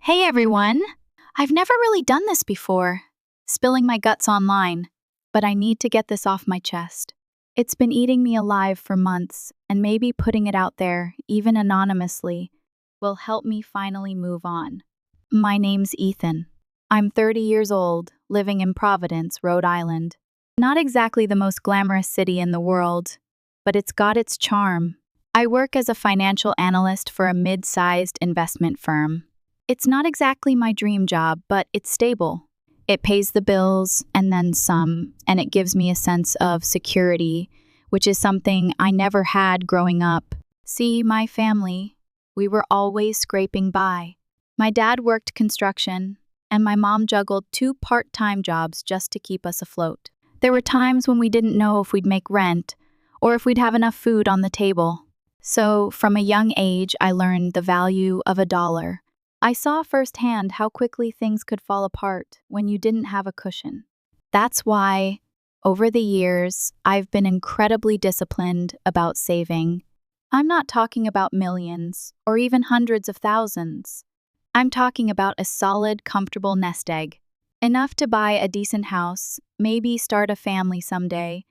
Hey everyone! I've never really done this before, spilling my guts online, but I need to get this off my chest. It's been eating me alive for months, and maybe putting it out there, even anonymously, will help me finally move on. My name's Ethan. I'm 30 years old, living in Providence, Rhode Island. Not exactly the most glamorous city in the world, but it's got its charm. I work as a financial analyst for a mid-sized investment firm. It's not exactly my dream job, but it's stable. It pays the bills and then some, and it gives me a sense of security, which is something I never had growing up. See, my family, we were always scraping by. My dad worked construction, and my mom juggled 2 part-time jobs just to keep us afloat. There were times when we didn't know if we'd make rent or if we'd have enough food on the table. So, from a young age, I learned the value of $1. I saw firsthand how quickly things could fall apart when you didn't have a cushion. That's why, over the years, I've been incredibly disciplined about saving. I'm not talking about millions or even hundreds of thousands. I'm talking about a solid, comfortable nest egg. Enough to buy a decent house, maybe start a family someday,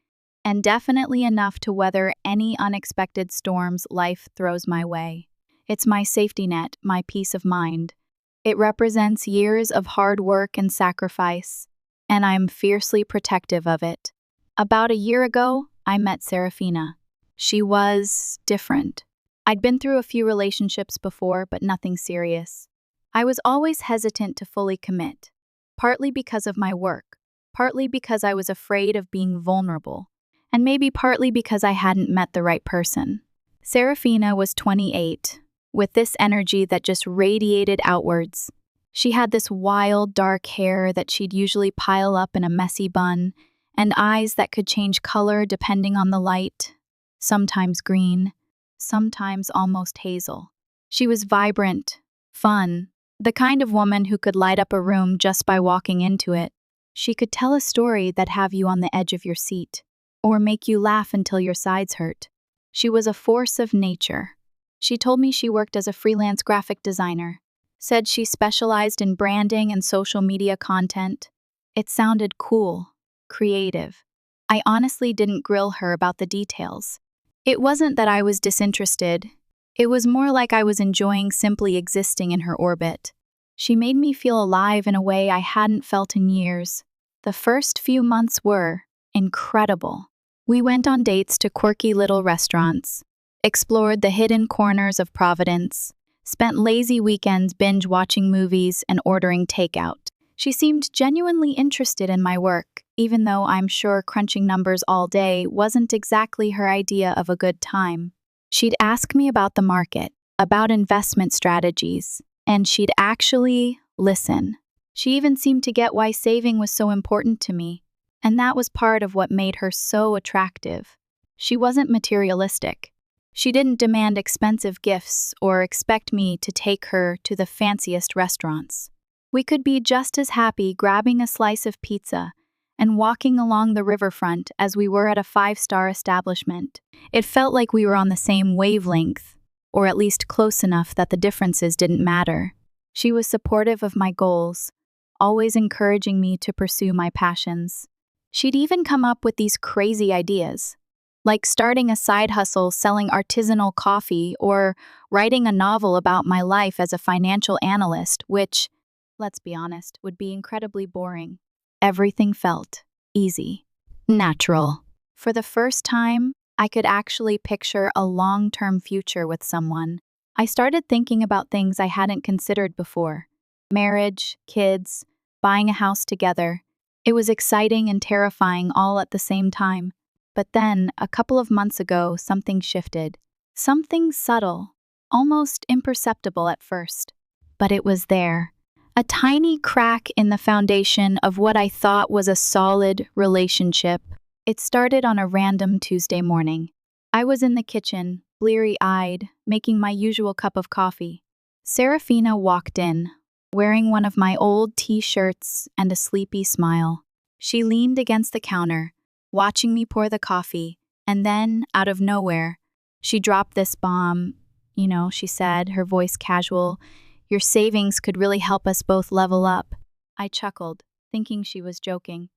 and definitely enough to weather any unexpected storms life throws my way. It's my safety net, my peace of mind. It represents years of hard work and sacrifice, and I'm fiercely protective of it. About a year ago, I met Serafina. She was different. I'd been through a few relationships before, but nothing serious. I was always hesitant to fully commit, partly because of my work, partly because I was afraid of being vulnerable, and maybe partly because I hadn't met the right person. Serafina was 28. With this energy that just radiated outwards. She had this wild, dark hair that she'd usually pile up in a messy bun, and eyes that could change color depending on the light, sometimes green, sometimes almost hazel. She was vibrant, fun, the kind of woman who could light up a room just by walking into it. She could tell a story that'd have you on the edge of your seat, or make you laugh until your sides hurt. She was a force of nature. She told me she worked as a freelance graphic designer, said she specialized in branding and social media content. It sounded cool, creative. I honestly didn't grill her about the details. It wasn't that I was disinterested. It was more like I was enjoying simply existing in her orbit. She made me feel alive in a way I hadn't felt in years. The first few months were incredible. We went on dates to quirky little restaurants, explored the hidden corners of Providence, spent lazy weekends binge-watching movies and ordering takeout. She seemed genuinely interested in my work, even though I'm sure crunching numbers all day wasn't exactly her idea of a good time. She'd ask me about the market, about investment strategies, and she'd actually listen. She even seemed to get why saving was so important to me, and that was part of what made her so attractive. She wasn't materialistic. She didn't demand expensive gifts or expect me to take her to the fanciest restaurants. We could be just as happy grabbing a slice of pizza and walking along the riverfront as we were at a 5-star establishment. It felt like we were on the same wavelength, or at least close enough that the differences didn't matter. She was supportive of my goals, always encouraging me to pursue my passions. She'd even come up with these crazy ideas, like starting a side hustle selling artisanal coffee or writing a novel about my life as a financial analyst, which, let's be honest, would be incredibly boring. Everything felt easy, natural. For the first time, I could actually picture a long-term future with someone. I started thinking about things I hadn't considered before. Marriage, kids, buying a house together. It was exciting and terrifying all at the same time. But then, a couple of months ago, something shifted. Something subtle, almost imperceptible at first. But it was there. A tiny crack in the foundation of what I thought was a solid relationship. It started on a random Tuesday morning. I was in the kitchen, bleary-eyed, making my usual cup of coffee. Serafina walked in, wearing one of my old t-shirts and a sleepy smile. She leaned against the counter, watching me pour the coffee, and then, out of nowhere, she dropped this bomb. She said, her voice casual. Your savings could really help us both level up. I chuckled, thinking she was joking.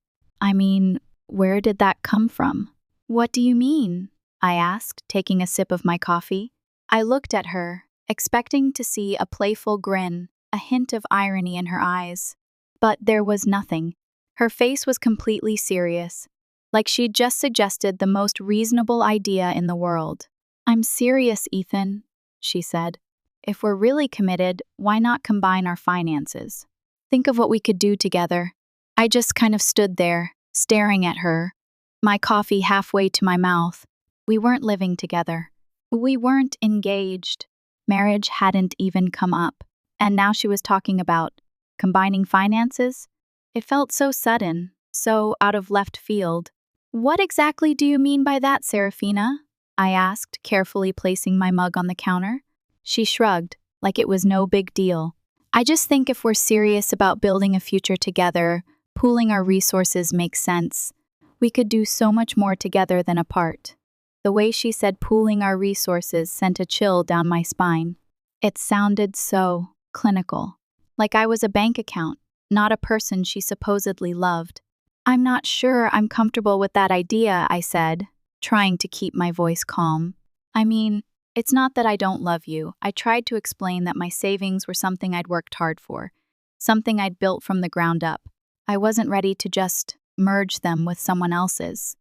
I mean, where did that come from? What do you mean? I asked, taking a sip of my coffee. I looked at her, expecting to see a playful grin, a hint of irony in her eyes. But there was nothing. Her face was completely serious, like she'd just suggested the most reasonable idea in the world. I'm serious, Ethan, she said. If we're really committed, why not combine our finances? Think of what we could do together. I just kind of stood there, staring at her, my coffee halfway to my mouth. We weren't living together. We weren't engaged. Marriage hadn't even come up. And now she was talking about combining finances? It felt so sudden, so out of left field. What exactly do you mean by that, Serafina? I asked, carefully placing my mug on the counter. She shrugged, like it was no big deal. I just think if we're serious about building a future together, pooling our resources makes sense. We could do so much more together than apart. The way she said pooling our resources sent a chill down my spine. It sounded so clinical, like I was a bank account, not a person she supposedly loved. I'm not sure I'm comfortable with that idea, I said, trying to keep my voice calm. I mean, it's not that I don't love you. I tried to explain that my savings were something I'd worked hard for, something I'd built from the ground up. I wasn't ready to just merge them with someone else's,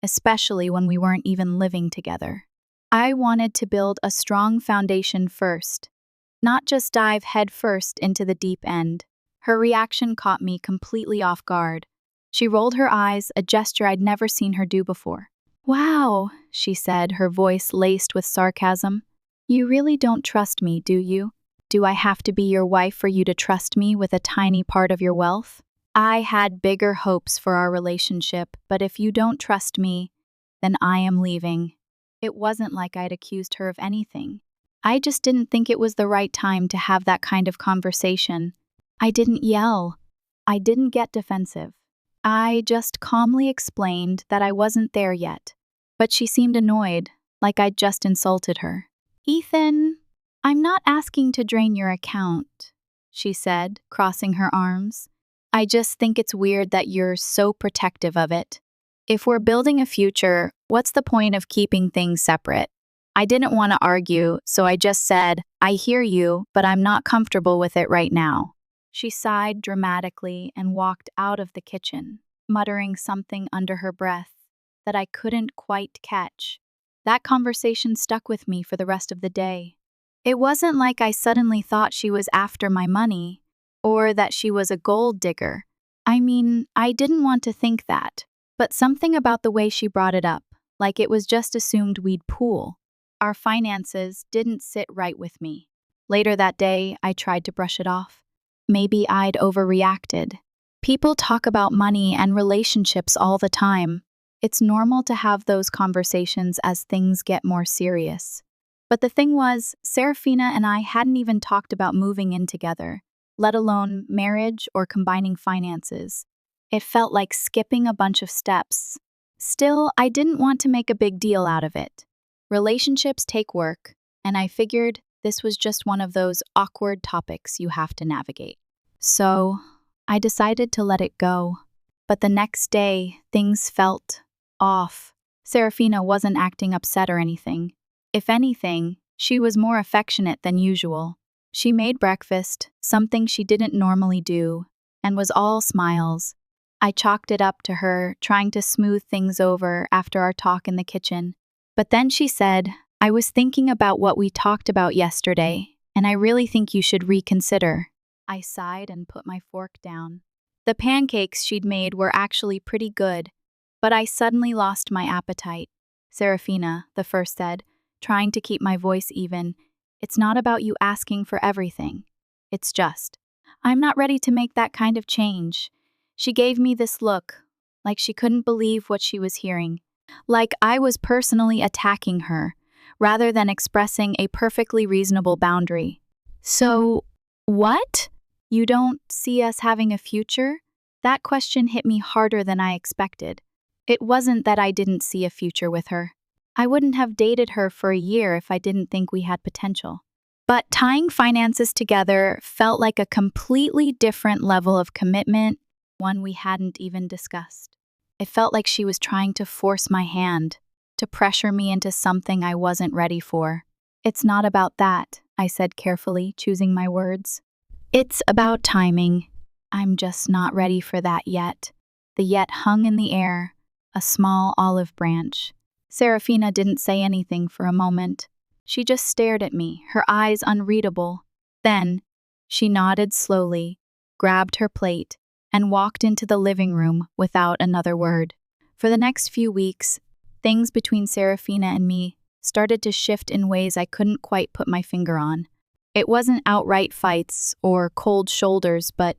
especially when we weren't even living together. I wanted to build a strong foundation first, not just dive headfirst into the deep end. Her reaction caught me completely off guard. She rolled her eyes, a gesture I'd never seen her do before. Wow, she said, her voice laced with sarcasm. You really don't trust me, do you? Do I have to be your wife for you to trust me with a tiny part of your wealth? I had bigger hopes for our relationship, but if you don't trust me, then I am leaving. It wasn't like I'd accused her of anything. I just didn't think it was the right time to have that kind of conversation. I didn't yell. I didn't get defensive. I just calmly explained that I wasn't there yet. But she seemed annoyed, like I'd just insulted her. Ethan, I'm not asking to drain your account, she said, crossing her arms. I just think it's weird that you're so protective of it. If we're building a future, what's the point of keeping things separate? I didn't want to argue, so I just said, I hear you, but I'm not comfortable with it right now. She sighed dramatically and walked out of the kitchen, muttering something under her breath that I couldn't quite catch. That conversation stuck with me for the rest of the day. It wasn't like I suddenly thought she was after my money, or that she was a gold digger. I mean, I didn't want to think that, but something about the way she brought it up, like it was just assumed we'd pool. Our finances didn't sit right with me. Later that day, I tried to brush it off. Maybe I'd overreacted. People talk about money and relationships all the time. It's normal to have those conversations as things get more serious. But the thing was, Serafina and I hadn't even talked about moving in together, let alone marriage or combining finances. It felt like skipping a bunch of steps. Still, I didn't want to make a big deal out of it. Relationships take work, and I figured this was just one of those awkward topics you have to navigate. So, I decided to let it go. But the next day, things felt off. Serafina wasn't acting upset or anything. If anything, she was more affectionate than usual. She made breakfast, something she didn't normally do, and was all smiles. I chalked it up to her, trying to smooth things over after our talk in the kitchen. But then she said, I was thinking about what we talked about yesterday, and I really think you should reconsider. I sighed and put my fork down. The pancakes she'd made were actually pretty good, but I suddenly lost my appetite. Serafina, the first said, trying to keep my voice even, it's not about you asking for everything. It's just, I'm not ready to make that kind of change. She gave me this look, like she couldn't believe what she was hearing, like I was personally attacking her, rather than expressing a perfectly reasonable boundary. So, what? You don't see us having a future? That question hit me harder than I expected. It wasn't that I didn't see a future with her. I wouldn't have dated her for a year if I didn't think we had potential. But tying finances together felt like a completely different level of commitment, one we hadn't even discussed. It felt like she was trying to force my hand, to pressure me into something I wasn't ready for. "It's not about that," I said carefully, choosing my words. "It's about timing. I'm just not ready for that yet." The yet hung in the air, a small olive branch. Serafina didn't say anything for a moment. She just stared at me, her eyes unreadable. Then, she nodded slowly, grabbed her plate, and walked into the living room without another word. For the next few weeks, things between Serafina and me started to shift in ways I couldn't quite put my finger on. It wasn't outright fights or cold shoulders, but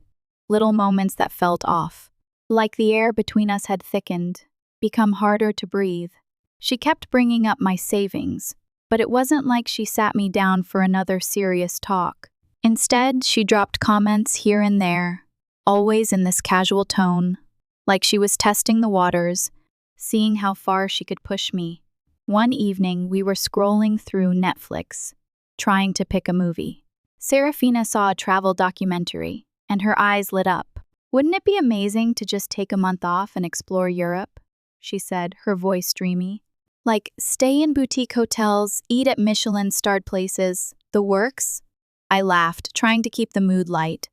little moments that felt off. Like the air between us had thickened, become harder to breathe. She kept bringing up my savings, but it wasn't like she sat me down for another serious talk. Instead, she dropped comments here and there, always in this casual tone, like she was testing the waters, seeing how far she could push me. One evening, we were scrolling through Netflix, trying to pick a movie. Serafina saw a travel documentary, and her eyes lit up. "Wouldn't it be amazing to just take a month off and explore Europe?" she said, her voice dreamy. "Like, stay in boutique hotels, eat at Michelin-starred places, the works?" I laughed, trying to keep the mood light.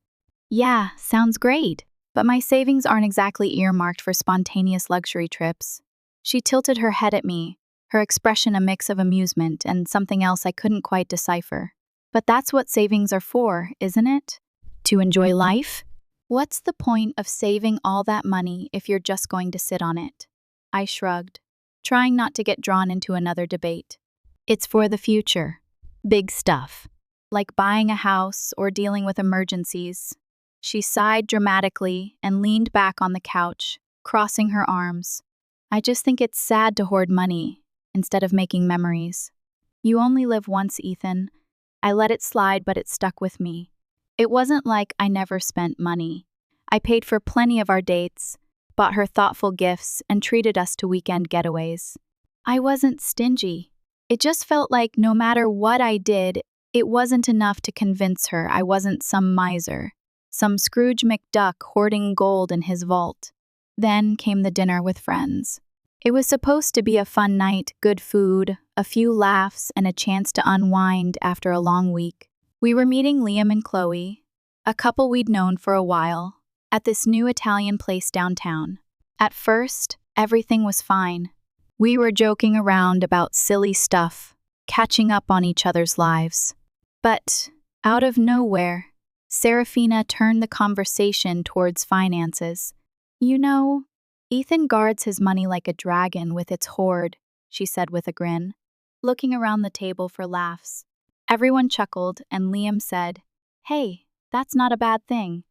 "Yeah, sounds great, but my savings aren't exactly earmarked for spontaneous luxury trips." She tilted her head at me, her expression a mix of amusement and something else I couldn't quite decipher. "But that's what savings are for, isn't it? To enjoy life? What's the point of saving all that money if you're just going to sit on it?" I shrugged, trying not to get drawn into another debate. "It's for the future. Big stuff. Like buying a house or dealing with emergencies." She sighed dramatically and leaned back on the couch, crossing her arms. "I just think it's sad to hoard money instead of making memories. You only live once, Ethan." I let it slide, but it stuck with me. It wasn't like I never spent money. I paid for plenty of our dates, bought her thoughtful gifts, and treated us to weekend getaways. I wasn't stingy. It just felt like no matter what I did, it wasn't enough to convince her I wasn't some miser, some Scrooge McDuck hoarding gold in his vault. Then came the dinner with friends. It was supposed to be a fun night, good food, a few laughs, and a chance to unwind after a long week. We were meeting Liam and Chloe, a couple we'd known for a while, at this new Italian place downtown. At first, everything was fine. We were joking around about silly stuff, catching up on each other's lives. But, out of nowhere, Serafina turned the conversation towards finances. "You know, Ethan guards his money like a dragon with its hoard," she said with a grin, looking around the table for laughs. Everyone chuckled, and Liam said, "Hey, that's not a bad thing.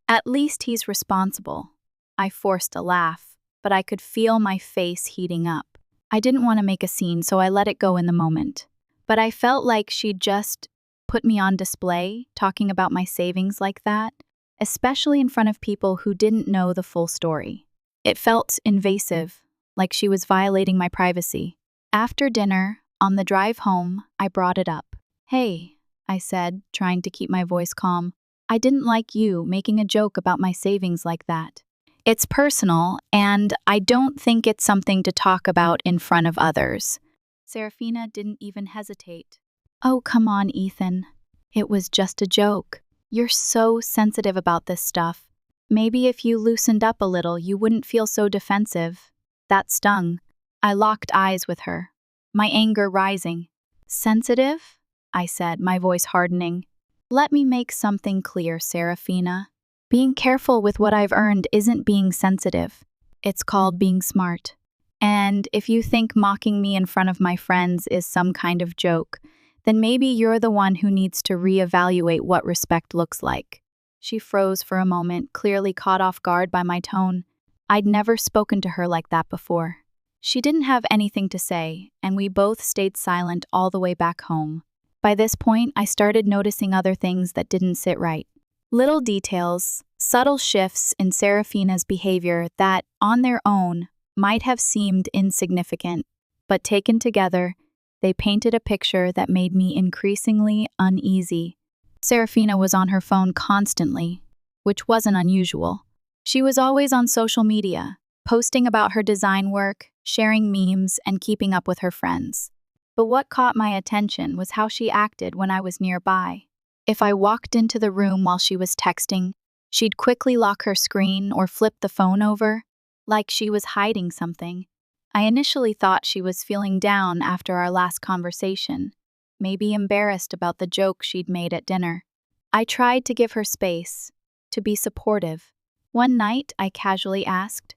At least he's responsible." I forced a laugh, but I could feel my face heating up. I didn't want to make a scene, so I let it go in the moment. But I felt like she'd just put me on display, talking about my savings like that, especially in front of people who didn't know the full story. It felt invasive, like she was violating my privacy. After dinner, on the drive home, I brought it up. "Hey," I said, trying to keep my voice calm, "I didn't like you making a joke about my savings like that. It's personal, and I don't think it's something to talk about in front of others." Serafina didn't even hesitate. "Oh, come on, Ethan. It was just a joke. You're so sensitive about this stuff. Maybe if you loosened up a little, you wouldn't feel so defensive." That stung. I locked eyes with her, my anger rising. "Sensitive?" I said, my voice hardening. "Let me make something clear, Serafina. Being careful with what I've earned isn't being sensitive. It's called being smart. And if you think mocking me in front of my friends is some kind of joke, then maybe you're the one who needs to reevaluate what respect looks like." She froze for a moment, clearly caught off guard by my tone. I'd never spoken to her like that before. She didn't have anything to say, and we both stayed silent all the way back home. By this point, I started noticing other things that didn't sit right. Little details, subtle shifts in Serafina's behavior that, on their own, might have seemed insignificant, but taken together, They painted a picture that made me increasingly uneasy. Serafina was on her phone constantly, which wasn't unusual. She was always on social media, posting about her design work, sharing memes, and keeping up with her friends. But what caught my attention was how she acted when I was nearby. If I walked into the room while she was texting, she'd quickly lock her screen or flip the phone over, like she was hiding something. I initially thought she was feeling down after our last conversation, maybe embarrassed about the joke she'd made at dinner. I tried to give her space, to be supportive. One night, I casually asked,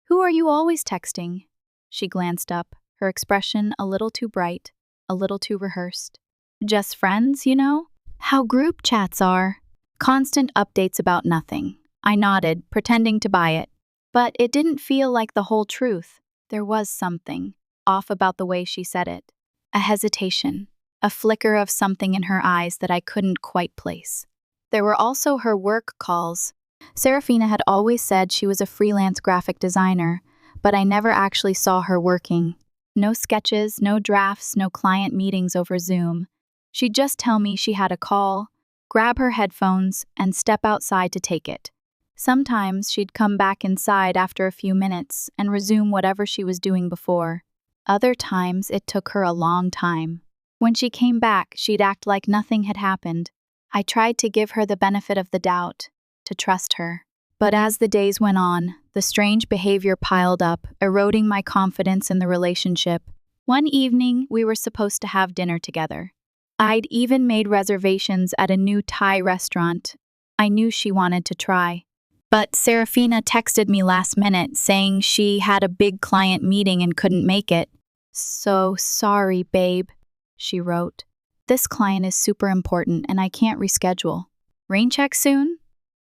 "Who are you always texting?" She glanced up, her expression a little too bright, a little too rehearsed. "Just friends, you know? How group chats are. Constant updates about nothing." I nodded, pretending to buy it. But it didn't feel like the whole truth. There was something off about the way she said it. A hesitation, a flicker of something in her eyes that I couldn't quite place. There were also her work calls. Serafina had always said she was a freelance graphic designer, but I never actually saw her working. No sketches, no drafts, no client meetings over Zoom. She'd just tell me she had a call, grab her headphones, and step outside to take it. Sometimes she'd come back inside after a few minutes and resume whatever she was doing before. Other times it took her a long time. When she came back, she'd act like nothing had happened. I tried to give her the benefit of the doubt, to trust her. But as the days went on, the strange behavior piled up, eroding my confidence in the relationship. One evening, we were supposed to have dinner together. I'd even made reservations at a new Thai restaurant I knew she wanted to try. But Serafina texted me last minute saying she had a big client meeting and couldn't make it. "So sorry, babe," she wrote. "This client is super important and I can't reschedule. Rain check soon?"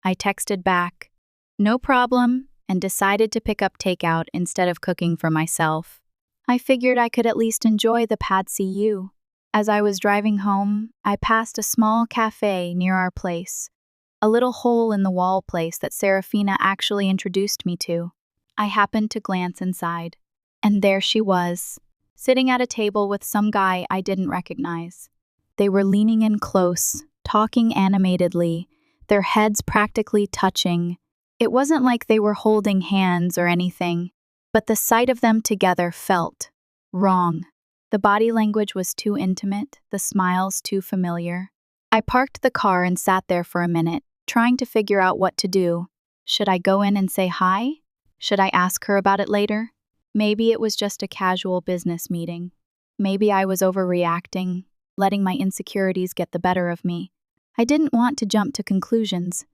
I texted back, "No problem," and decided to pick up takeout instead of cooking for myself. I figured I could at least enjoy the pad see ew. As I was driving home, I passed a small cafe near our place. A little hole-in-the-wall place that Serafina actually introduced me to. I happened to glance inside, and there she was, sitting at a table with some guy I didn't recognize. They were leaning in close, talking animatedly, their heads practically touching. It wasn't like they were holding hands or anything, but the sight of them together felt wrong. The body language was too intimate, the smiles too familiar. I parked the car and sat there for a minute, trying to figure out what to do. Should I go in and say hi? Should I ask her about it later? Maybe it was just a casual business meeting. Maybe I was overreacting, letting my insecurities get the better of me. I didn't want to jump to conclusions,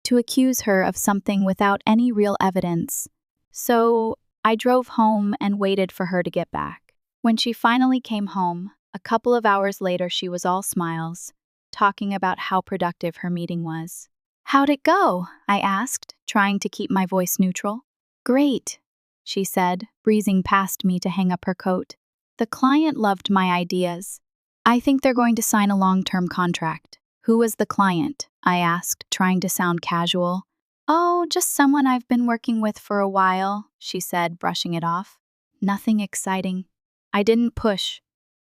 to accuse her of something without any real evidence. So I drove home and waited for her to get back. When she finally came home, a couple of hours later, she was all smiles, talking about how productive her meeting was. "How'd it go?" I asked, trying to keep my voice neutral. "Great," she said, breezing past me to hang up her coat. "The client loved my ideas. I think they're going to sign a long-term contract." "Who was the client?" I asked, trying to sound casual. "Oh, just someone I've been working with for a while," she said, brushing it off. Nothing exciting. I didn't push,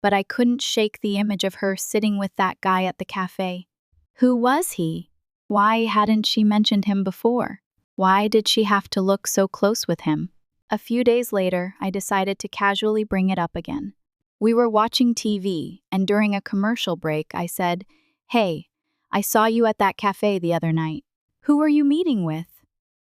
but I couldn't shake the image of her sitting with that guy at the cafe. Who was he? Why hadn't she mentioned him before? Why did she have to look so close with him? A few days later, I decided to casually bring it up again. We were watching TV, and during a commercial break, I said, "Hey, I saw you at that cafe the other night. Who were you meeting with?"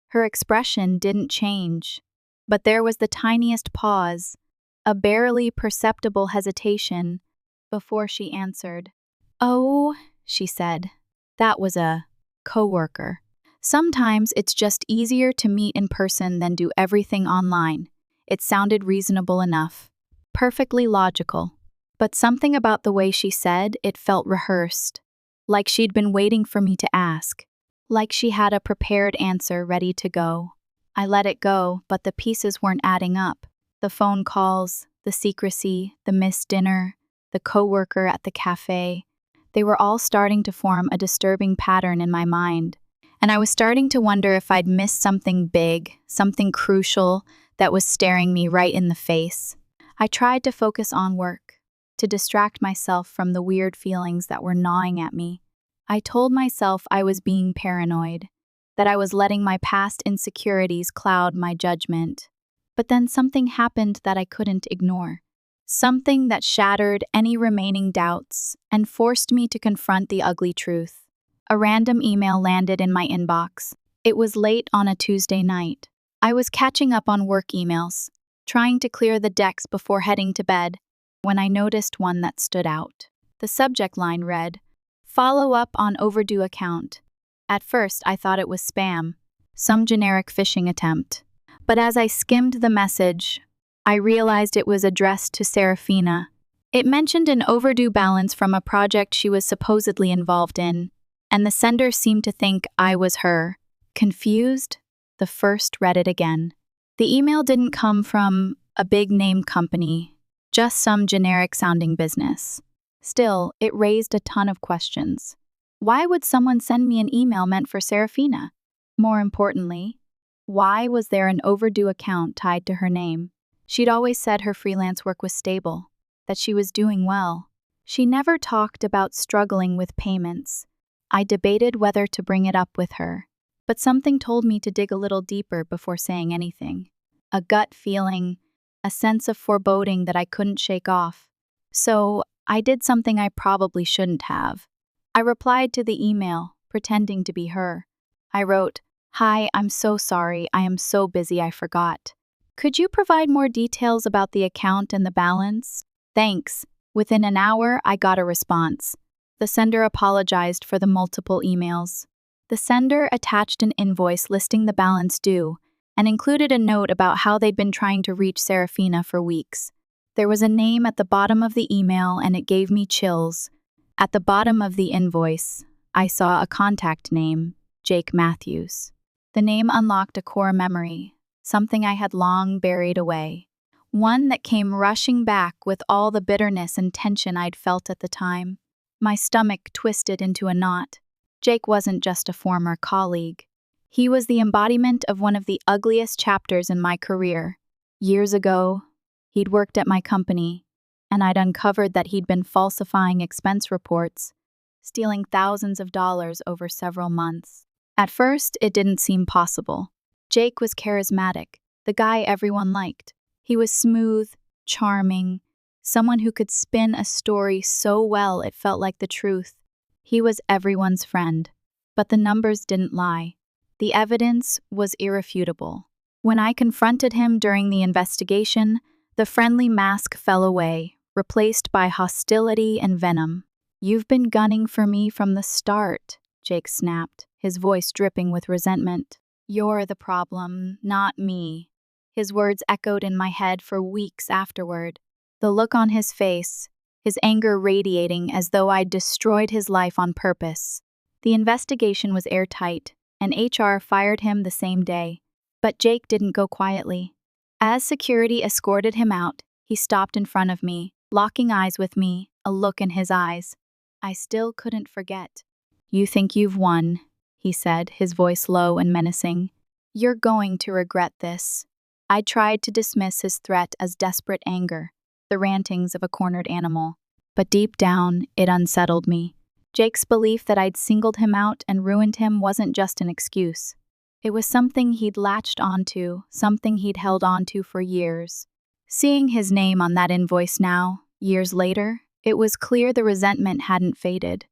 Her expression didn't change, but there was the tiniest pause, a barely perceptible hesitation, before she answered. "Oh," she said, "that was a coworker." Sometimes it's just easier to meet in person than do everything online. It sounded reasonable enough, perfectly logical. But something about the way she said it felt rehearsed, like she'd been waiting for me to ask, like she had a prepared answer ready to go. I let it go, but the pieces weren't adding up. The phone calls, the secrecy, the missed dinner, the coworker at the cafe. They were all starting to form a disturbing pattern in my mind. And I was starting to wonder if I'd missed something big, something crucial that was staring me right in the face. I tried to focus on work, to distract myself from the weird feelings that were gnawing at me. I told myself I was being paranoid, that I was letting my past insecurities cloud my judgment. But then something happened that I couldn't ignore. Something that shattered any remaining doubts and forced me to confront the ugly truth. A random email landed in my inbox. It was late on a Tuesday night. I was catching up on work emails, trying to clear the decks before heading to bed, when I noticed one that stood out. The subject line read, "Follow up on overdue account." At first, I thought it was spam, some generic phishing attempt. But as I skimmed the message, I realized it was addressed to Serafina. It mentioned an overdue balance from a project she was supposedly involved in, and the sender seemed to think I was her. Confused, the first read it again. The email didn't come from a big-name company, just some generic-sounding business. Still, it raised a ton of questions. Why would someone send me an email meant for Serafina? More importantly, why was there an overdue account tied to her name? She'd always said her freelance work was stable, that she was doing well. She never talked about struggling with payments. I debated whether to bring it up with her, but something told me to dig a little deeper before saying anything. A gut feeling, a sense of foreboding that I couldn't shake off. So I did something I probably shouldn't have. I replied to the email, pretending to be her. I wrote, "Hi, I'm so sorry. I am so busy I forgot. Could you provide more details about the account and the balance? Thanks." Within an hour, I got a response. The sender apologized for the multiple emails. The sender attached an invoice listing the balance due and included a note about how they'd been trying to reach Serafina for weeks. There was a name at the bottom of the email and it gave me chills. At the bottom of the invoice, I saw a contact name, Jake Matthews. The name unlocked a core memory, something I had long buried away, one that came rushing back with all the bitterness and tension I'd felt at the time. My stomach twisted into a knot. Jake wasn't just a former colleague. He was the embodiment of one of the ugliest chapters in my career. Years ago, he'd worked at my company, and I'd uncovered that he'd been falsifying expense reports, stealing thousands of dollars over several months. At first, it didn't seem possible. Jake was charismatic, the guy everyone liked. He was smooth, charming, someone who could spin a story so well it felt like the truth. He was everyone's friend. But the numbers didn't lie. The evidence was irrefutable. When I confronted him during the investigation, the friendly mask fell away, replaced by hostility and venom. "You've been gunning for me from the start," Jake snapped, his voice dripping with resentment. "You're the problem, not me." His words echoed in my head for weeks afterward. The look on his face, his anger radiating as though I'd destroyed his life on purpose. The investigation was airtight, and HR fired him the same day. But Jake didn't go quietly. As security escorted him out, he stopped in front of me, locking eyes with me, a look in his eyes I still couldn't forget. "You think you've won," he said, his voice low and menacing. "You're going to regret this." I tried to dismiss his threat as desperate anger, the rantings of a cornered animal. But deep down, it unsettled me. Jake's belief that I'd singled him out and ruined him wasn't just an excuse. It was something he'd latched onto, something he'd held onto for years. Seeing his name on that invoice now, years later, it was clear the resentment hadn't faded.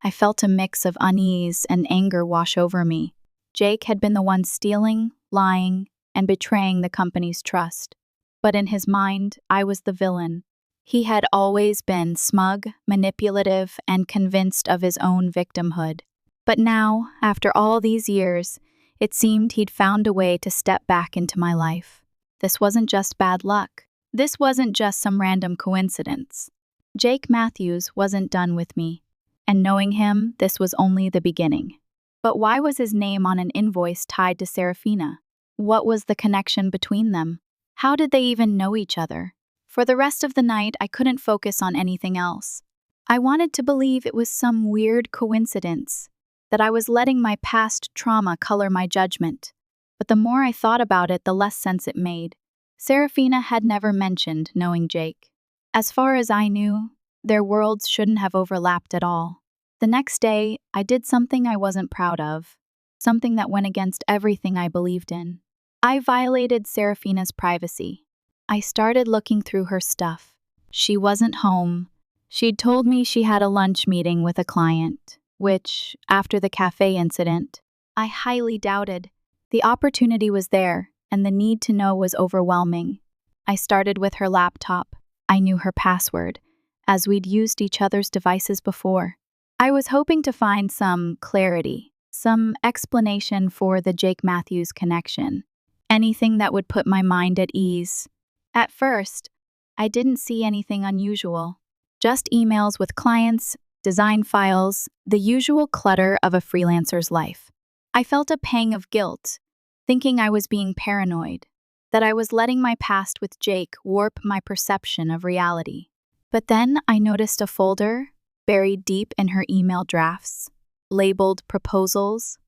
I felt a mix of unease and anger wash over me. Jake had been the one stealing, lying, and betraying the company's trust. But in his mind, I was the villain. He had always been smug, manipulative, and convinced of his own victimhood. But now, after all these years, it seemed he'd found a way to step back into my life. This wasn't just bad luck. This wasn't just some random coincidence. Jake Matthews wasn't done with me, and knowing him, this was only the beginning. But why was his name on an invoice tied to Serafina? What was the connection between them? How did they even know each other? For the rest of the night, I couldn't focus on anything else. I wanted to believe it was some weird coincidence, that I was letting my past trauma color my judgment. But the more I thought about it, the less sense it made. Serafina had never mentioned knowing Jake. As far as I knew, Their worlds shouldn't have overlapped at all. The next day, I did something I wasn't proud of, something that went against everything I believed in. I violated Serafina's privacy. I started looking through her stuff. She wasn't home. She'd told me she had a lunch meeting with a client, which, after the cafe incident, I highly doubted. The opportunity was there, and the need to know was overwhelming. I started with her laptop. I knew her password, as we'd used each other's devices before. I was hoping to find some clarity, some explanation for the Jake Matthews connection, anything that would put my mind at ease. At first, I didn't see anything unusual, just emails with clients, design files, the usual clutter of a freelancer's life. I felt a pang of guilt, thinking I was being paranoid, that I was letting my past with Jake warp my perception of reality. But then I noticed a folder buried deep in her email drafts, labeled proposals.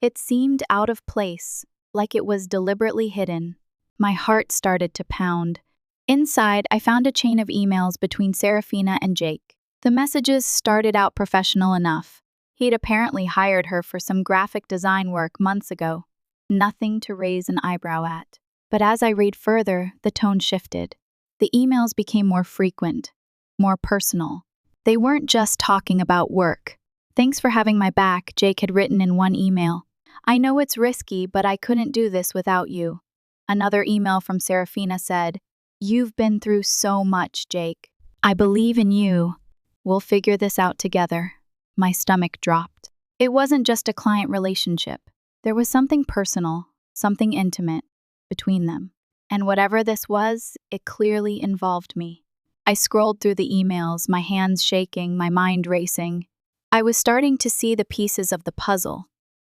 It seemed out of place, like it was deliberately hidden. My heart started to pound. Inside, I found a chain of emails between Serafina and Jake. The messages started out professional enough. He'd apparently hired her for some graphic design work months ago. Nothing to raise an eyebrow at. But as I read further, the tone shifted. The emails became more frequent, more personal. They weren't just talking about work. "Thanks for having my back," Jake had written in one email. "I know it's risky, but I couldn't do this without you." Another email from Serafina said, "You've been through so much, Jake. I believe in you. We'll figure this out together." My stomach dropped. It wasn't just a client relationship. There was something personal, something intimate between them. And whatever this was, it clearly involved me. I scrolled through the emails, my hands shaking, my mind racing. I was starting to see the pieces of the puzzle,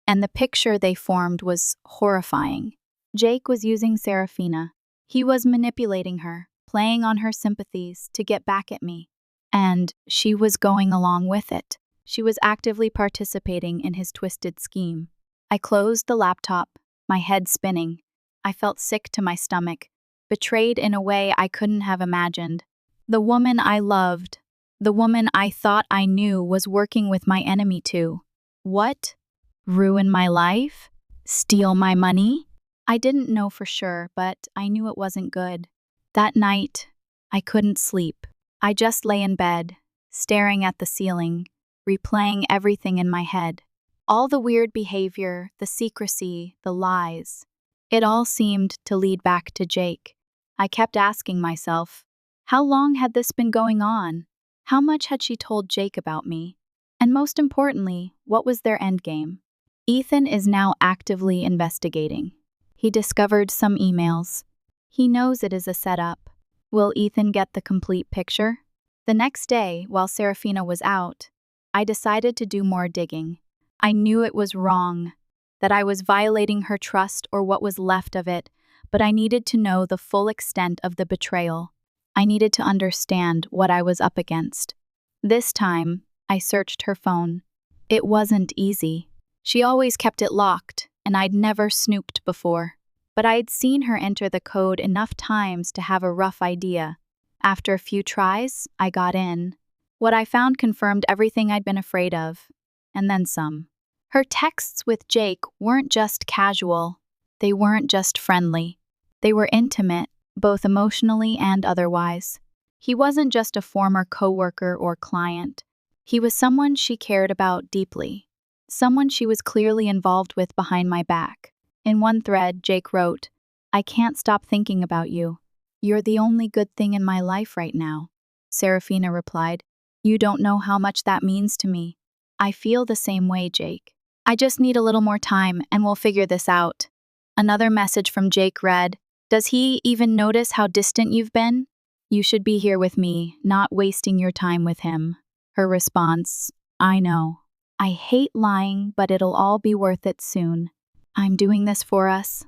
and the picture they formed was horrifying. Jake was using Serafina. He was manipulating her, playing on her sympathies to get back at me. And she was going along with it. She was actively participating in his twisted scheme. I closed the laptop, my head spinning. I felt sick to my stomach, betrayed in a way I couldn't have imagined. The woman I loved, the woman I thought I knew, was working with my enemy too. What? Ruin my life? Steal my money? I didn't know for sure, but I knew it wasn't good. That night, I couldn't sleep. I just lay in bed, staring at the ceiling, replaying everything in my head. All the weird behavior, the secrecy, the lies. It all seemed to lead back to Jake. I kept asking myself, how long had this been going on? How much had she told Jake about me? And most importantly, what was their endgame? Ethan is now actively investigating. He discovered some emails. He knows it is a setup. Will Ethan get the complete picture? The next day, while Serafina was out, I decided to do more digging. I knew it was wrong, that I was violating her trust or what was left of it, but I needed to know the full extent of the betrayal. I needed to understand what I was up against. This time, I searched her phone. It wasn't easy. She always kept it locked, and I'd never snooped before. But I'd seen her enter the code enough times to have a rough idea. After a few tries, I got in. What I found confirmed everything I'd been afraid of, and then some. Her texts with Jake weren't just casual. They weren't just friendly. They were intimate, both emotionally and otherwise. He wasn't just a former coworker or client. He was someone she cared about deeply. Someone she was clearly involved with behind my back. In one thread, Jake wrote, "I can't stop thinking about you. You're the only good thing in my life right now." Serafina replied, "You don't know how much that means to me. I feel the same way, Jake. I just need a little more time and we'll figure this out." Another message from Jake read, "Does he even notice how distant you've been? You should be here with me, not wasting your time with him." Her response, "I know. I hate lying, but it'll all be worth it soon. I'm doing this for us."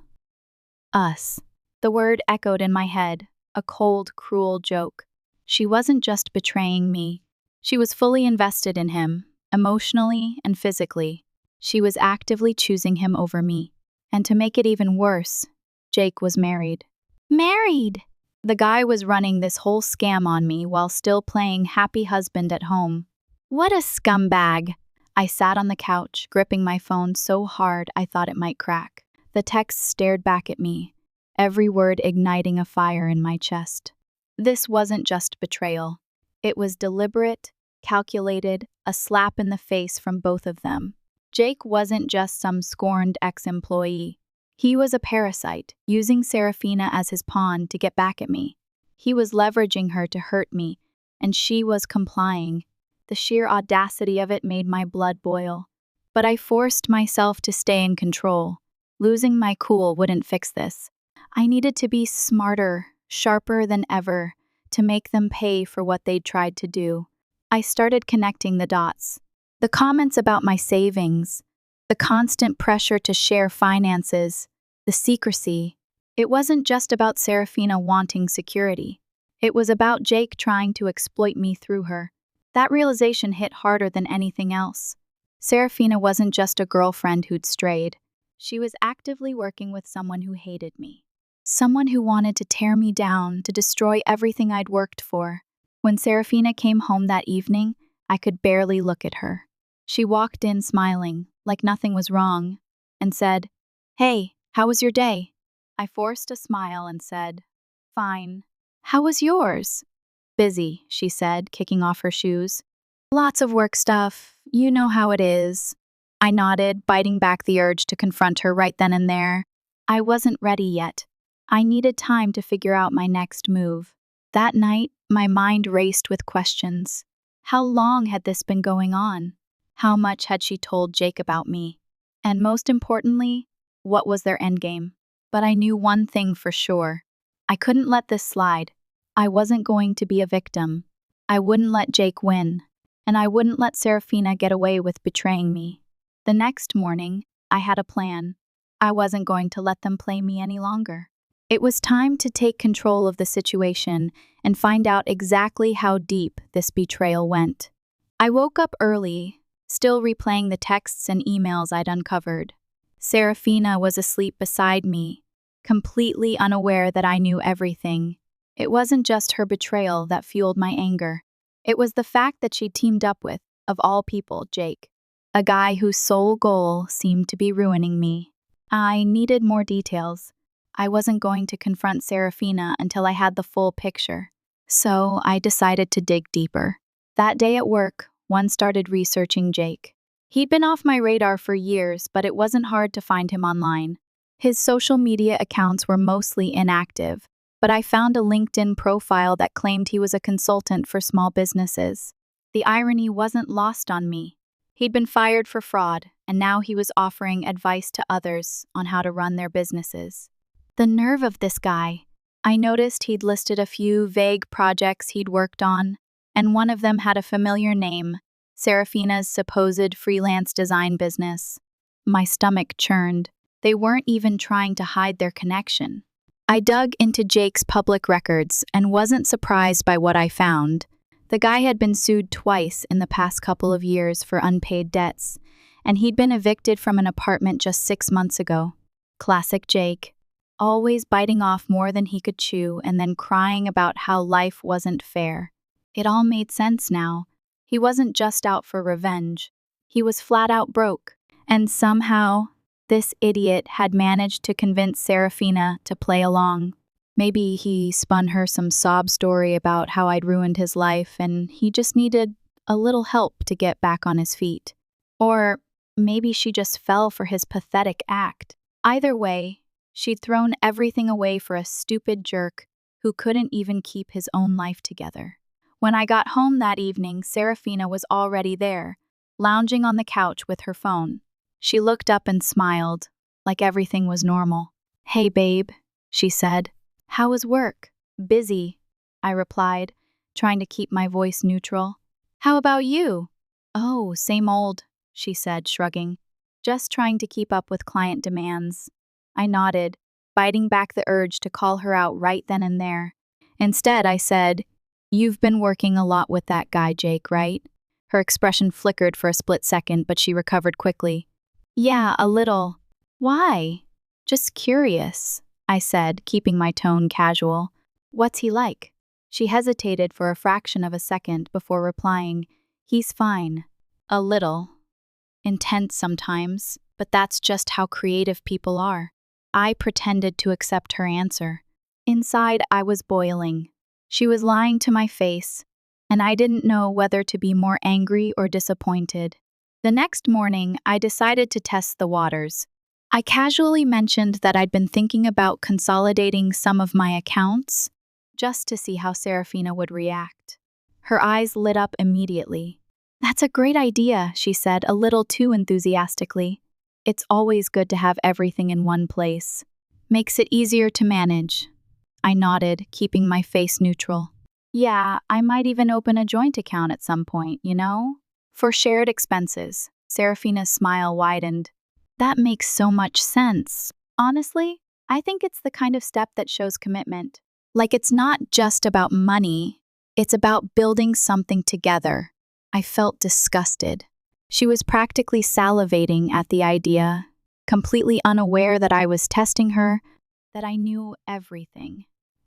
Us. The word echoed in my head, a cold, cruel joke. She wasn't just betraying me. She was fully invested in him, emotionally and physically. She was actively choosing him over me. And to make it even worse, Jake was married. Married! The guy was running this whole scam on me while still playing happy husband at home. What a scumbag! I sat on the couch, gripping my phone so hard I thought it might crack. The text stared back at me, every word igniting a fire in my chest. This wasn't just betrayal. It was deliberate, calculated, a slap in the face from both of them. Jake wasn't just some scorned ex-employee. He was a parasite, using Serafina as his pawn to get back at me. He was leveraging her to hurt me, and she was complying. The sheer audacity of it made my blood boil. But I forced myself to stay in control. Losing my cool wouldn't fix this. I needed to be smarter, sharper than ever, to make them pay for what they'd tried to do. I started connecting the dots. The comments about my savings, the constant pressure to share finances, the secrecy. It wasn't just about Serafina wanting security. It was about Jake trying to exploit me through her. That realization hit harder than anything else. Serafina wasn't just a girlfriend who'd strayed. She was actively working with someone who hated me. Someone who wanted to tear me down, to destroy everything I'd worked for. When Serafina came home that evening, I could barely look at her. She walked in smiling, like nothing was wrong, and said, "Hey, how was your day?" I forced a smile and said, "Fine. How was yours?" "Busy," she said, kicking off her shoes. "Lots of work stuff. You know how it is." I nodded, biting back the urge to confront her right then and there. I wasn't ready yet. I needed time to figure out my next move. That night, my mind raced with questions. How long had this been going on? How much had she told Jake about me? And most importantly, what was their endgame? But I knew one thing for sure. I couldn't let this slide. I wasn't going to be a victim. I wouldn't let Jake win. And I wouldn't let Serafina get away with betraying me. The next morning, I had a plan. I wasn't going to let them play me any longer. It was time to take control of the situation and find out exactly how deep this betrayal went. I woke up early, still replaying the texts and emails I'd uncovered. Serafina was asleep beside me, completely unaware that I knew everything. It wasn't just her betrayal that fueled my anger. It was the fact that she'd teamed up with, of all people, Jake. A guy whose sole goal seemed to be ruining me. I needed more details. I wasn't going to confront Serafina until I had the full picture. So I decided to dig deeper. That day at work, one started researching Jake. He'd been off my radar for years, but it wasn't hard to find him online. His social media accounts were mostly inactive, but I found a LinkedIn profile that claimed he was a consultant for small businesses. The irony wasn't lost on me. He'd been fired for fraud, and now he was offering advice to others on how to run their businesses. The nerve of this guy. I noticed he'd listed a few vague projects he'd worked on, and one of them had a familiar name, Serafina's supposed freelance design business. My stomach churned. They weren't even trying to hide their connection. I dug into Jake's public records and wasn't surprised by what I found. The guy had been sued twice in the past couple of years for unpaid debts, and he'd been evicted from an apartment just 6 months ago. Classic Jake. Always biting off more than he could chew and then crying about how life wasn't fair. It all made sense now. He wasn't just out for revenge. He was flat out broke. And somehow, this idiot had managed to convince Serafina to play along. Maybe he spun her some sob story about how I'd ruined his life and he just needed a little help to get back on his feet. Or maybe she just fell for his pathetic act. Either way, she'd thrown everything away for a stupid jerk who couldn't even keep his own life together. When I got home that evening, Serafina was already there, lounging on the couch with her phone. She looked up and smiled, like everything was normal. "Hey, babe," she said. "How was work?" "Busy," I replied, trying to keep my voice neutral. "How about you?" "Oh, same old," she said, shrugging. "Just trying to keep up with client demands." I nodded, biting back the urge to call her out right then and there. Instead, I said, "You've been working a lot with that guy, Jake, right?" Her expression flickered for a split second, but she recovered quickly. "Yeah, a little." "Why?" "Just curious," I said, keeping my tone casual. What's he like? She hesitated for a fraction of a second before replying, He's fine. A little. Intense sometimes, but that's just how creative people are. I pretended to accept her answer. Inside, I was boiling. She was lying to my face, and I didn't know whether to be more angry or disappointed. The next morning, I decided to test the waters. I casually mentioned that I'd been thinking about consolidating some of my accounts, just to see how Serafina would react. Her eyes lit up immediately. That's a great idea, she said, a little too enthusiastically. It's always good to have everything in one place. Makes it easier to manage. I nodded, keeping my face neutral. Yeah, I might even open a joint account at some point, you know? For shared expenses. Serafina's smile widened. That makes so much sense. Honestly, I think it's the kind of step that shows commitment. Like it's not just about money, it's about building something together. I felt disgusted. She was practically salivating at the idea, completely unaware that I was testing her, that I knew everything.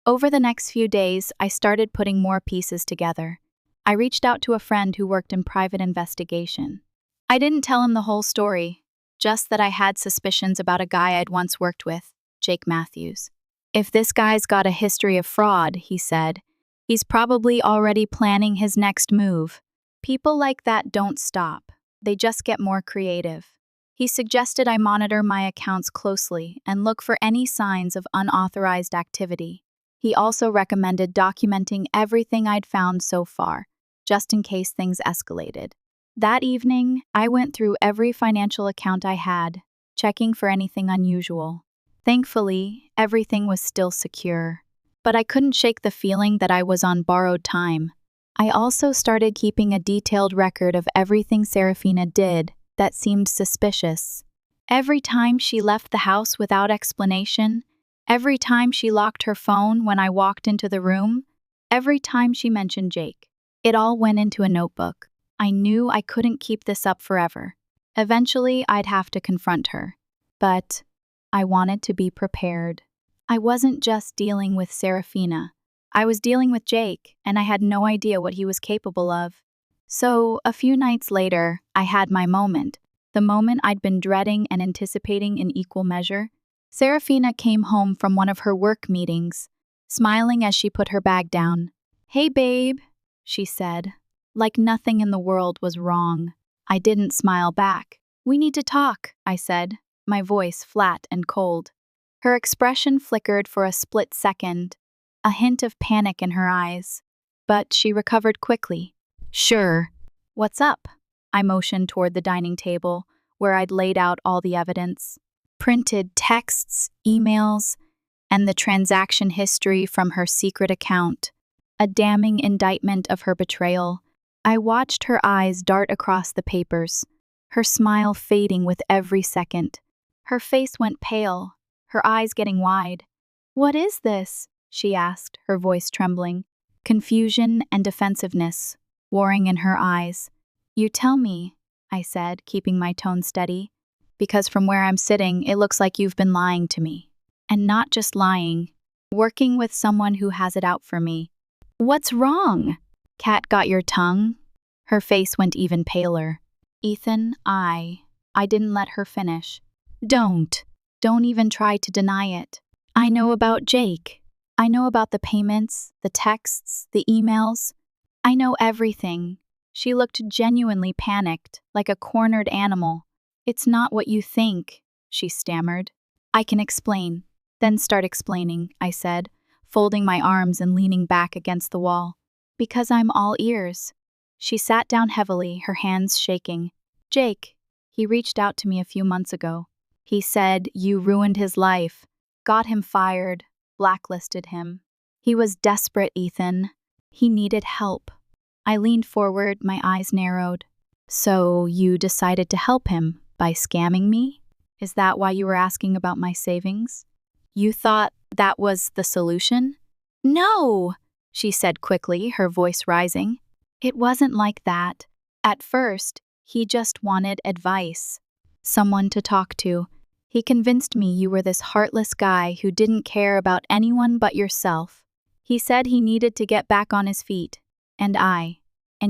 Over the next few days, I started putting more pieces together. I reached out to a friend who worked in private investigation. I didn't tell him the whole story, just that I had suspicions about a guy I'd once worked with, Jake Matthews. If this guy's got a history of fraud, he said, he's probably already planning his next move. People like that don't stop. They just get more creative. He suggested I monitor my accounts closely and look for any signs of unauthorized activity. He also recommended documenting everything I'd found so far, just in case things escalated. That evening, I went through every financial account I had, checking for anything unusual. Thankfully, everything was still secure. But I couldn't shake the feeling that I was on borrowed time. I also started keeping a detailed record of everything Serafina did that seemed suspicious. Every time she left the house without explanation, every time she locked her phone when I walked into the room, every time she mentioned Jake. It all went into a notebook. I knew I couldn't keep this up forever. Eventually, I'd have to confront her. But I wanted to be prepared. I wasn't just dealing with Serafina. I was dealing with Jake, and I had no idea what he was capable of. So, a few nights later, I had my moment. The moment I'd been dreading and anticipating in equal measure. Serafina came home from one of her work meetings, smiling as she put her bag down. "Hey, babe," she said. Like nothing in the world was wrong. I didn't smile back. "We need to talk," I said, my voice flat and cold. Her expression flickered for a split second, a hint of panic in her eyes. But she recovered quickly. "Sure." "What's up?" I motioned toward the dining table, where I'd laid out all the evidence. Printed texts, emails, and the transaction history from her secret account. A damning indictment of her betrayal. I watched her eyes dart across the papers, her smile fading with every second. Her face went pale, her eyes getting wide. "What is this?" she asked, her voice trembling. Confusion and defensiveness warring in her eyes. "You tell me," I said, keeping my tone steady, "because from where I'm sitting, it looks like you've been lying to me. And not just lying, working with someone who has it out for me." "What's wrong?" "Cat got your tongue?" Her face went even paler. "Ethan, I didn't let her finish." Don't even try to deny it. I know about Jake. I know about the payments, the texts, the emails. I know everything." She looked genuinely panicked, like a cornered animal. "It's not what you think," she stammered. "I can explain." "Then start explaining," I said, folding my arms and leaning back against the wall. "Because I'm all ears." She sat down heavily, her hands shaking. "Jake, he reached out to me a few months ago. He said you ruined his life, got him fired, blacklisted him. He was desperate, Ethan. He needed help." I leaned forward, my eyes narrowed. "So you decided to help him by scamming me? Is that why you were asking about my savings? You thought that was the solution?" "No," she said quickly, her voice rising. "It wasn't like that. At first, he just wanted advice. Someone to talk to. He convinced me you were this heartless guy who didn't care about anyone but yourself. He said he needed to get back on his feet. And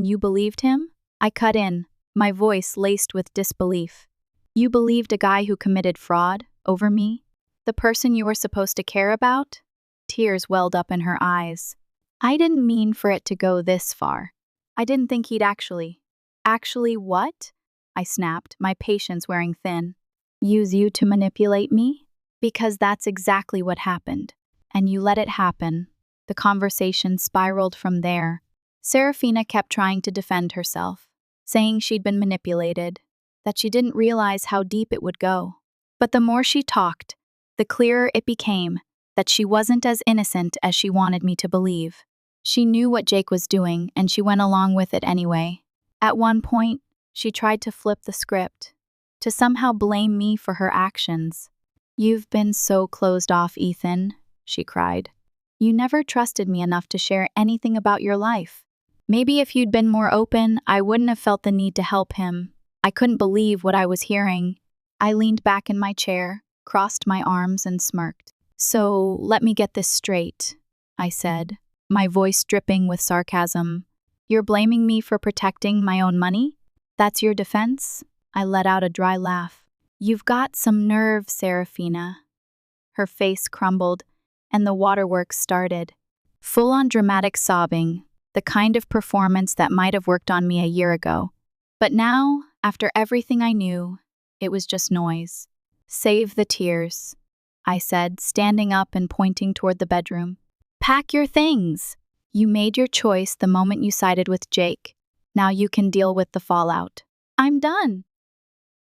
you believed him? I cut in, my voice laced with disbelief. You believed a guy who committed fraud over me? The person you were supposed to care about? Tears welled up in her eyes. I didn't mean for it to go this far. I didn't think he'd actually. Actually what? I snapped, my patience wearing thin. Use you to manipulate me? Because that's exactly what happened. And you let it happen. The conversation spiraled from there. Serafina kept trying to defend herself, saying she'd been manipulated, that she didn't realize how deep it would go. But the more she talked, the clearer it became that she wasn't as innocent as she wanted me to believe. She knew what Jake was doing, and she went along with it anyway. At one point, she tried to flip the script, to somehow blame me for her actions. You've been so closed off, Ethan, she cried. You never trusted me enough to share anything about your life. Maybe if you'd been more open, I wouldn't have felt the need to help him. I couldn't believe what I was hearing. I leaned back in my chair, crossed my arms, and smirked. So, let me get this straight, I said, my voice dripping with sarcasm. You're blaming me for protecting my own money? That's your defense? I let out a dry laugh. You've got some nerve, Serafina. Her face crumbled, and the waterworks started. Full-on dramatic sobbing, the kind of performance that might have worked on me a year ago. But now, after everything I knew, it was just noise. Save the tears, I said, standing up and pointing toward the bedroom. Pack your things. You made your choice the moment you sided with Jake. Now you can deal with the fallout. I'm done.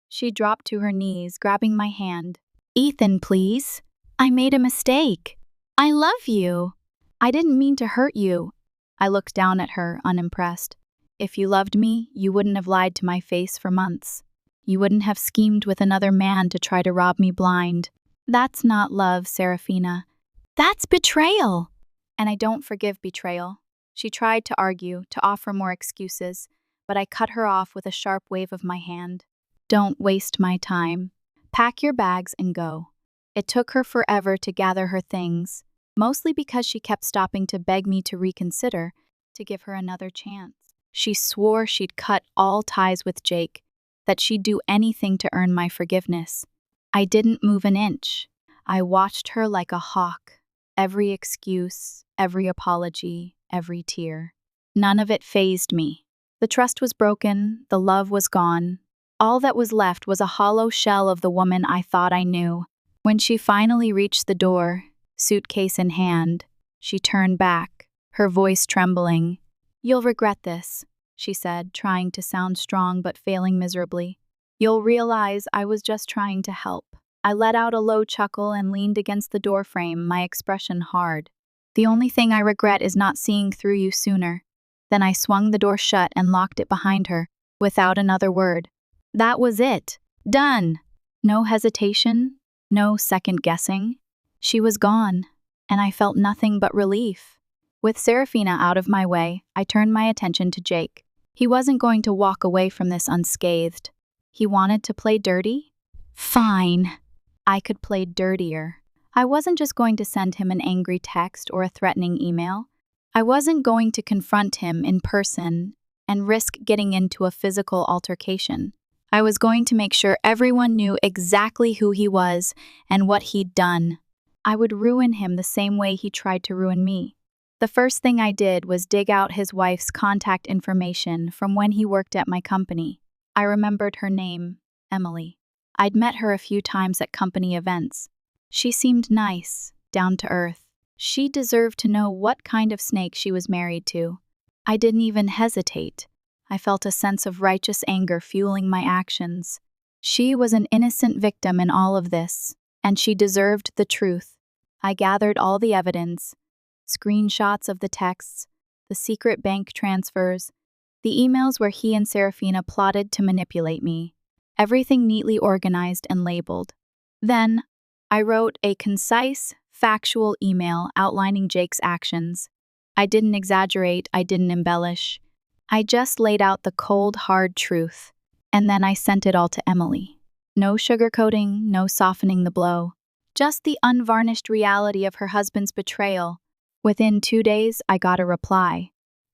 She dropped to her knees, grabbing my hand. Ethan, please. I made a mistake. I love you. I didn't mean to hurt you. I looked down at her, unimpressed. If you loved me, you wouldn't have lied to my face for months. You wouldn't have schemed with another man to try to rob me blind. That's not love, Serafina. That's betrayal. And I don't forgive betrayal. She tried to argue, to offer more excuses, but I cut her off with a sharp wave of my hand. Don't waste my time. Pack your bags and go. It took her forever to gather her things, mostly because she kept stopping to beg me to reconsider, to give her another chance. She swore she'd cut all ties with Jake, that she'd do anything to earn my forgiveness. I didn't move an inch. I watched her like a hawk. Every excuse, every apology, every tear. None of it fazed me. The trust was broken, the love was gone. All that was left was a hollow shell of the woman I thought I knew. When she finally reached the door, suitcase in hand, she turned back, her voice trembling. You'll regret this, she said, trying to sound strong but failing miserably. You'll realize I was just trying to help. I let out a low chuckle and leaned against the doorframe, my expression hard. The only thing I regret is not seeing through you sooner. Then I swung the door shut and locked it behind her, without another word. That was it. Done. No hesitation, no second guessing. She was gone, and I felt nothing but relief. With Serafina out of my way, I turned my attention to Jake. He wasn't going to walk away from this unscathed. He wanted to play dirty? Fine. I could play dirtier. I wasn't just going to send him an angry text or a threatening email. I wasn't going to confront him in person and risk getting into a physical altercation. I was going to make sure everyone knew exactly who he was and what he'd done. I would ruin him the same way he tried to ruin me. The first thing I did was dig out his wife's contact information from when he worked at my company. I remembered her name, Emily. I'd met her a few times at company events. She seemed nice, down to earth. She deserved to know what kind of snake she was married to. I didn't even hesitate. I felt a sense of righteous anger fueling my actions. She was an innocent victim in all of this, and she deserved the truth. I gathered all the evidence, screenshots of the texts, the secret bank transfers, the emails where he and Serafina plotted to manipulate me, everything neatly organized and labeled. Then, I wrote a concise, factual email outlining Jake's actions. I didn't exaggerate, I didn't embellish. I just laid out the cold, hard truth, and then I sent it all to Emily. No sugarcoating, no softening the blow. Just the unvarnished reality of her husband's betrayal, Within 2 days, I got a reply.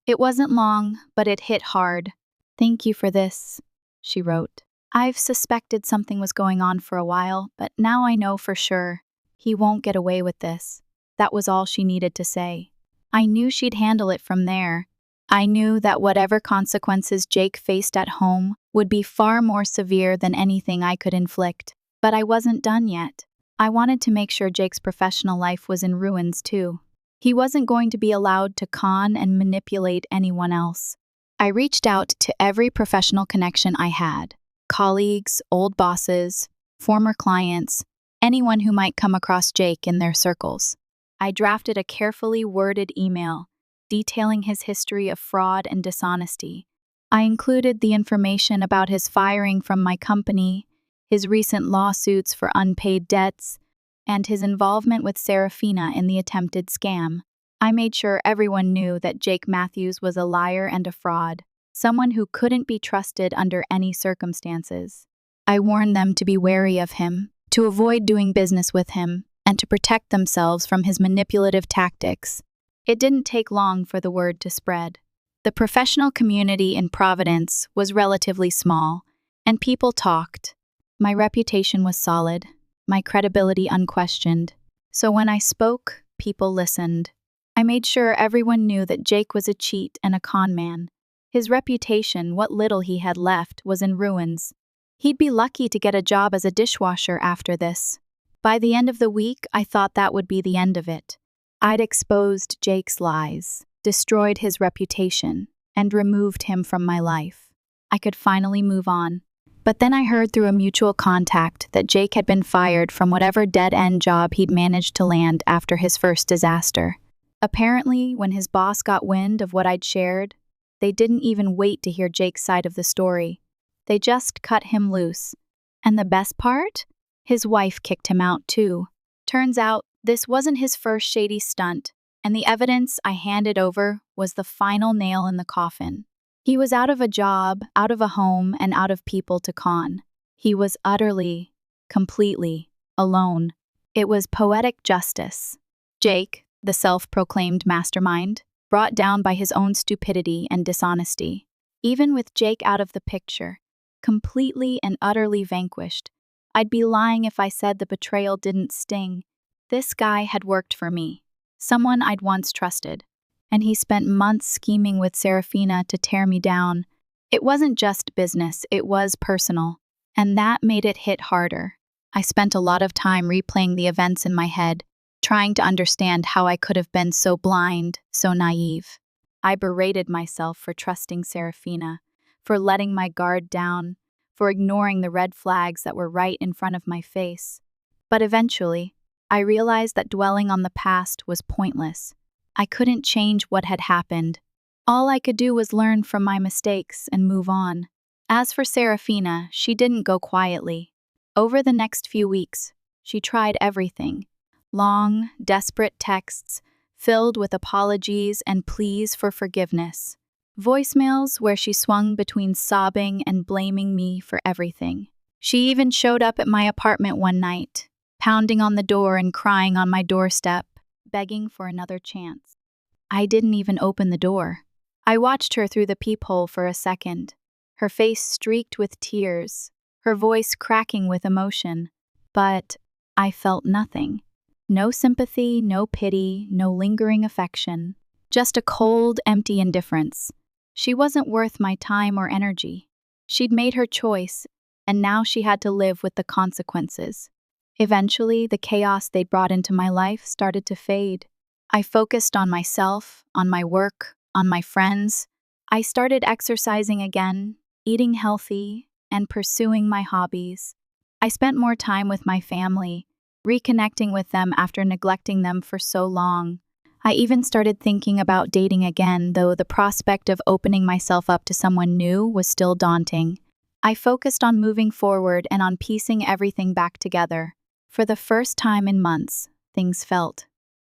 It wasn't long, but it hit hard. "Thank you for this," she wrote. "I've suspected something was going on for a while, but now I know for sure. He won't get away with this." That was all she needed to say. I knew she'd handle it from there. I knew that whatever consequences Jake faced at home would be far more severe than anything I could inflict. But I wasn't done yet. I wanted to make sure Jake's professional life was in ruins too. He wasn't going to be allowed to con and manipulate anyone else. I reached out to every professional connection I had: colleagues, old bosses, former clients, anyone who might come across Jake in their circles. I drafted a carefully worded email detailing his history of fraud and dishonesty. I included the information about his firing from my company, his recent lawsuits for unpaid debts, and his involvement with Serafina in the attempted scam. I made sure everyone knew that Jake Matthews was a liar and a fraud, someone who couldn't be trusted under any circumstances. I warned them to be wary of him, to avoid doing business with him, and to protect themselves from his manipulative tactics. It didn't take long for the word to spread. The professional community in Providence was relatively small, and people talked. My reputation was solid, my credibility unquestioned. So when I spoke, people listened. I made sure everyone knew that Jake was a cheat and a con man. His reputation, what little he had left, was in ruins. He'd be lucky to get a job as a dishwasher after this. By the end of the week, I thought that would be the end of it. I'd exposed Jake's lies, destroyed his reputation, and removed him from my life. I could finally move on. But then I heard through a mutual contact that Jake had been fired from whatever dead-end job he'd managed to land after his first disaster. Apparently, when his boss got wind of what I'd shared, they didn't even wait to hear Jake's side of the story. They just cut him loose. And the best part? His wife kicked him out too. Turns out, this wasn't his first shady stunt, and the evidence I handed over was the final nail in the coffin. He was out of a job, out of a home, and out of people to con. He was utterly, completely alone. It was poetic justice. Jake, the self-proclaimed mastermind, brought down by his own stupidity and dishonesty. Even with Jake out of the picture, completely and utterly vanquished, I'd be lying if I said the betrayal didn't sting. This guy had worked for me, someone I'd once trusted, and he spent months scheming with Serafina to tear me down. It wasn't just business, it was personal, and that made it hit harder. I spent a lot of time replaying the events in my head, trying to understand how I could have been so blind, so naive. I berated myself for trusting Serafina, for letting my guard down, for ignoring the red flags that were right in front of my face. But eventually, I realized that dwelling on the past was pointless. I couldn't change what had happened. All I could do was learn from my mistakes and move on. As for Serafina, she didn't go quietly. Over the next few weeks, she tried everything. Long, desperate texts filled with apologies and pleas for forgiveness. Voicemails where she swung between sobbing and blaming me for everything. She even showed up at my apartment one night, pounding on the door and crying on my doorstep, begging for another chance. I didn't even open the door. I watched her through the peephole for a second, her face streaked with tears, her voice cracking with emotion. But I felt nothing. No sympathy, no pity, no lingering affection. Just a cold, empty indifference. She wasn't worth my time or energy. She'd made her choice, and now she had to live with the consequences. Eventually, the chaos they'd brought into my life started to fade. I focused on myself, on my work, on my friends. I started exercising again, eating healthy, and pursuing my hobbies. I spent more time with my family, reconnecting with them after neglecting them for so long. I even started thinking about dating again, though the prospect of opening myself up to someone new was still daunting. I focused on moving forward and on piecing everything back together. For the first time in months, things felt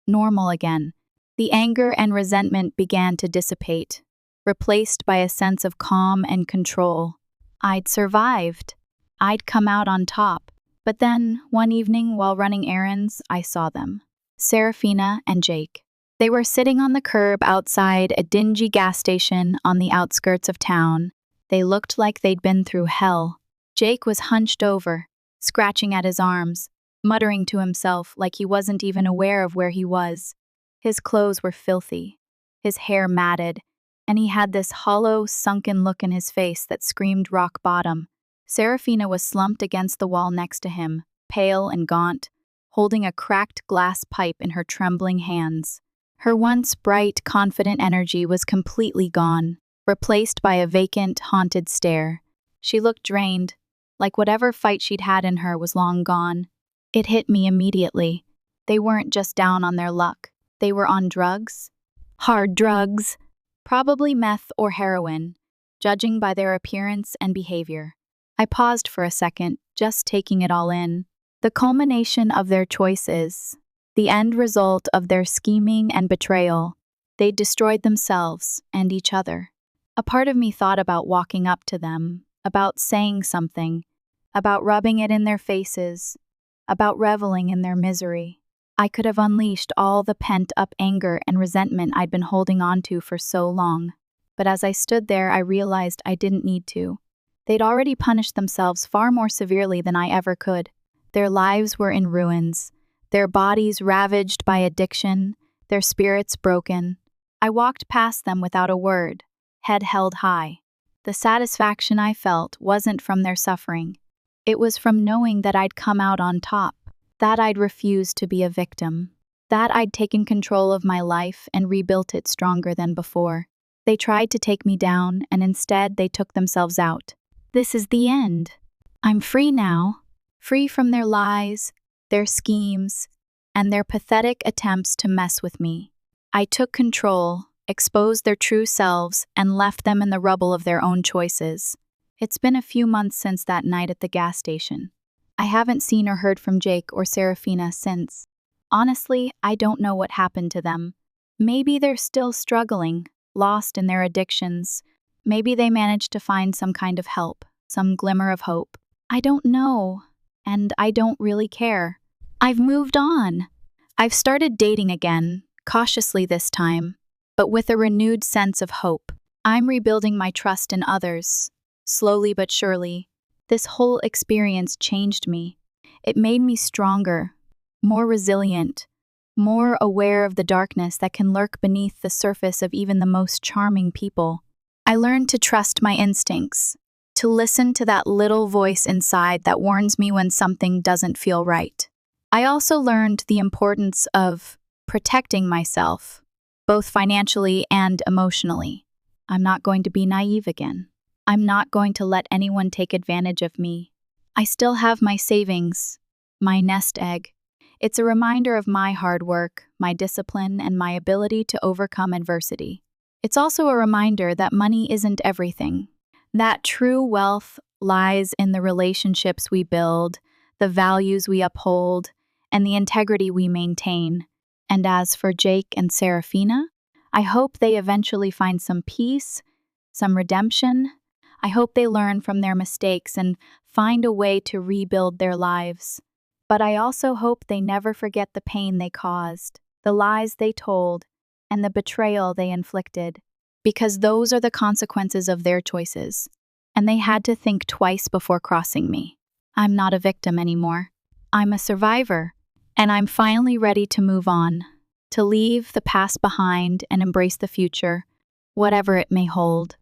normal again. The anger and resentment began to dissipate, replaced by a sense of calm and control. I'd survived. I'd come out on top. But then, one evening while running errands, I saw them. Serafina and Jake. They were sitting on the curb outside a dingy gas station on the outskirts of town. They looked like they'd been through hell. Jake was hunched over, scratching at his arms, muttering to himself like he wasn't even aware of where he was. His clothes were filthy, his hair matted, and he had this hollow, sunken look in his face that screamed rock bottom. Serafina was slumped against the wall next to him, pale and gaunt, holding a cracked glass pipe in her trembling hands. Her once bright, confident energy was completely gone, replaced by a vacant, haunted stare. She looked drained, like whatever fight she'd had in her was long gone. It hit me immediately. They weren't just down on their luck. They were on drugs. Hard drugs. Probably meth or heroin, judging by their appearance and behavior. I paused for a second, just taking it all in. The culmination of their choices, the end result of their scheming and betrayal. They destroyed themselves and each other. A part of me thought about walking up to them, about saying something, about rubbing it in their faces, about reveling in their misery. I could have unleashed all the pent-up anger and resentment I'd been holding on to for so long. But as I stood there, I realized I didn't need to. They'd already punished themselves far more severely than I ever could. Their lives were in ruins, their bodies ravaged by addiction, their spirits broken. I walked past them without a word, head held high. The satisfaction I felt wasn't from their suffering. It was from knowing that I'd come out on top, that I'd refused to be a victim, that I'd taken control of my life and rebuilt it stronger than before. They tried to take me down, and instead they took themselves out. This is the end. I'm free now, free from their lies, their schemes, and their pathetic attempts to mess with me. I took control, exposed their true selves, and left them in the rubble of their own choices. It's been a few months since that night at the gas station. I haven't seen or heard from Jake or Serafina since. Honestly, I don't know what happened to them. Maybe they're still struggling, lost in their addictions. Maybe they managed to find some kind of help, some glimmer of hope. I don't know, and I don't really care. I've moved on. I've started dating again, cautiously this time, but with a renewed sense of hope. I'm rebuilding my trust in others, slowly but surely. This whole experience changed me. It made me stronger, more resilient, more aware of the darkness that can lurk beneath the surface of even the most charming people. I learned to trust my instincts, to listen to that little voice inside that warns me when something doesn't feel right. I also learned the importance of protecting myself, both financially and emotionally. I'm not going to be naive again. I'm not going to let anyone take advantage of me. I still have my savings, my nest egg. It's a reminder of my hard work, my discipline, and my ability to overcome adversity. It's also a reminder that money isn't everything. That true wealth lies in the relationships we build, the values we uphold, and the integrity we maintain. And as for Jake and Serafina, I hope they eventually find some peace, some redemption. I hope they learn from their mistakes and find a way to rebuild their lives. But I also hope they never forget the pain they caused, the lies they told, and the betrayal they inflicted, because those are the consequences of their choices, and they had to think twice before crossing me. I'm not a victim anymore. I'm a survivor, and I'm finally ready to move on, to leave the past behind and embrace the future, whatever it may hold.